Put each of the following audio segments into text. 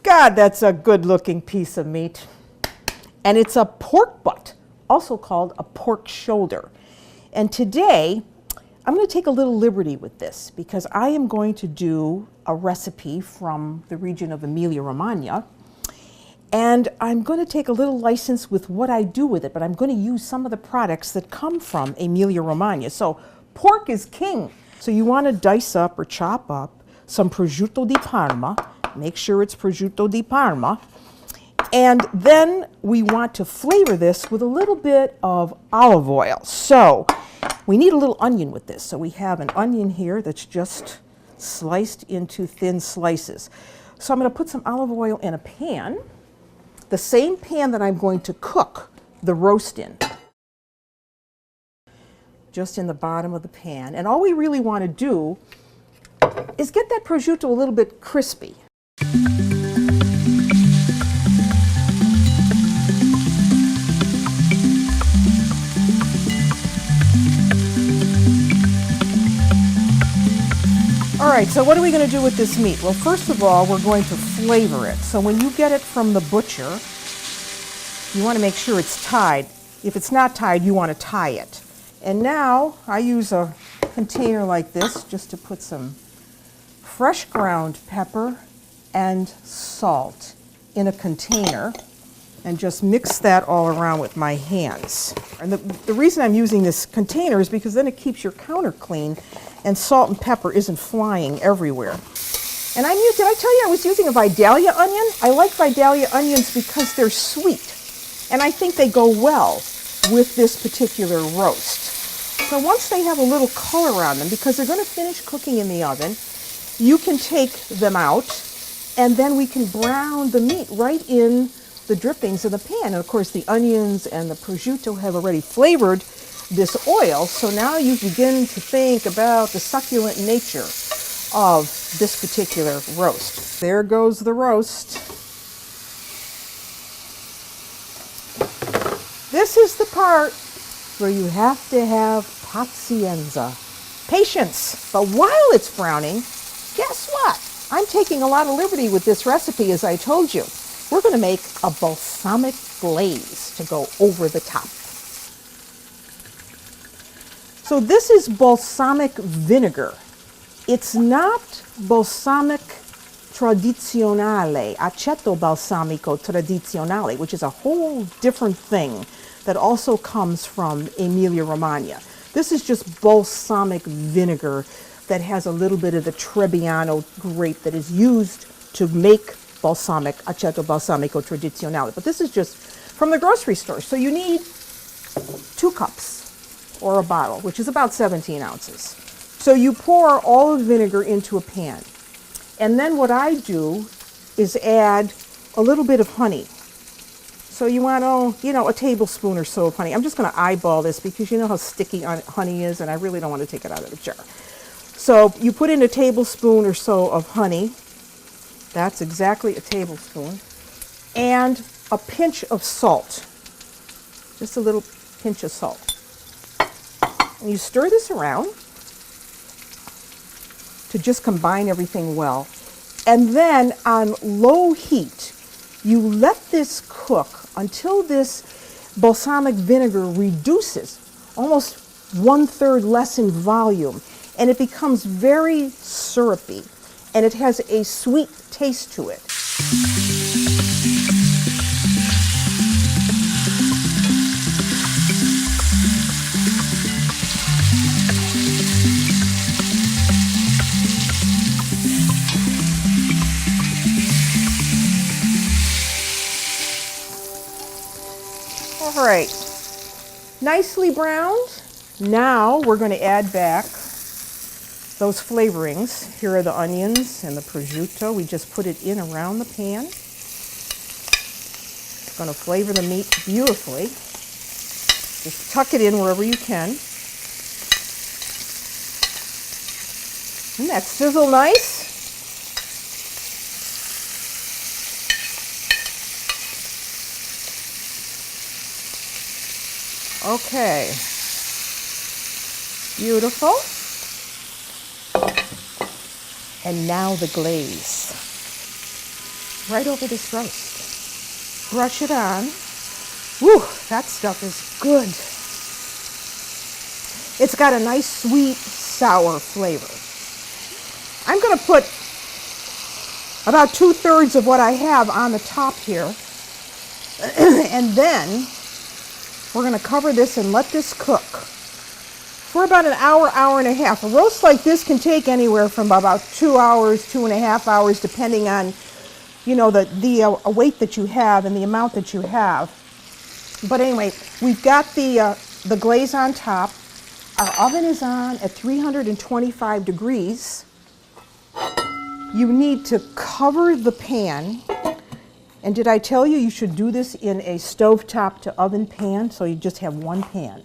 God, that's a good-looking piece of meat. And it's a pork butt, also called a pork shoulder. And today, I'm going to take a little liberty with this because I am going to do a recipe from the region of Emilia-Romagna. And I'm going to take a little license with what I do with it, but I'm going to use some of the products that come from Emilia-Romagna. So pork is king. So you want to dice up or chop up some prosciutto di Parma. Make sure it's prosciutto di Parma. And then we want to flavor this with a little bit of olive oil. So we need a little onion with this. So we have an onion here that's just sliced into thin slices. So I'm going to put some olive oil in a pan, the same pan that I'm going to cook the roast in. Just in the bottom of the pan. And all we really want to do is get that prosciutto a little bit crispy. All right, so what are we going to do with this meat? Well, first of all, we're going to flavor it. So when you get it from the butcher, you want to make sure it's tied. If it's not tied, you want to tie it. And now I use a container like this just to put some fresh ground pepper and salt in a container and just mix that all around with my hands. And the reason I'm using this container is because then it keeps your counter clean and salt and pepper isn't flying everywhere. And did I tell you I was using a Vidalia onion? I like Vidalia onions because they're sweet. And I think they go well with this particular roast. So once they have a little color on them, because they're going to finish cooking in the oven, you can take them out and then we can brown the meat right in the drippings of the pan. And of course the onions and the prosciutto have already flavored this oil, so now you begin to think about the succulent nature of this particular roast. There goes the roast. This is the part where you have to have pazienza, patience. But while it's browning, guess what? I'm taking a lot of liberty with this recipe, as I told you. We're going to make a balsamic glaze to go over the top. So this is balsamic vinegar. It's not balsamic tradizionale, aceto balsamico tradizionale, which is a whole different thing that also comes from Emilia-Romagna. This is just balsamic vinegar that has a little bit of the Trebbiano grape that is used to make balsamic, aceto balsamico tradizionale. But this is just from the grocery store. So you need 2 cups. Or a bottle, which is about 17 ounces. So you pour all the vinegar into a pan. And then what I do is add a little bit of honey. So you want, a tablespoon or so of honey. I'm just going to eyeball this because you know how sticky honey is, and I really don't want to take it out of the jar. So you put in a tablespoon or so of honey. That's exactly a tablespoon. And a pinch of salt. Just a little pinch of salt. And you stir this around to just combine everything well. And then on low heat, you let this cook until this balsamic vinegar reduces almost 1/3 less in volume. And it becomes very syrupy. And it has a sweet taste to it. All right, nicely browned. Now we're going to add back those flavorings. Here are the onions and the prosciutto. We just put it in around the pan. It's going to flavor the meat beautifully. Just tuck it in wherever you can. Isn't that sizzle nice? Okay, beautiful. And now the glaze. right over this roast. Brush it on. Whew, that stuff is good. It's got a nice sweet, sour flavor. I'm going to put about 2/3 of what I have on the top here. And then we're going to cover this and let this cook for about an hour, hour and a half. A roast like this can take anywhere from about 2 hours, 2.5 hours, depending on, you know, the weight that you have and the amount that you have. But anyway, we've got the glaze on top. Our oven is on at 325 degrees. You need to cover the pan. And did I tell you should do this in a stovetop to oven pan, so you just have one pan.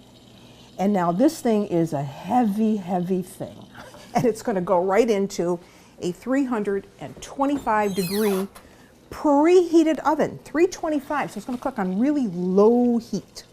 And now this thing is a heavy, heavy thing. And it's going to go right into a 325 degree preheated oven, 325. So it's going to cook on really low heat.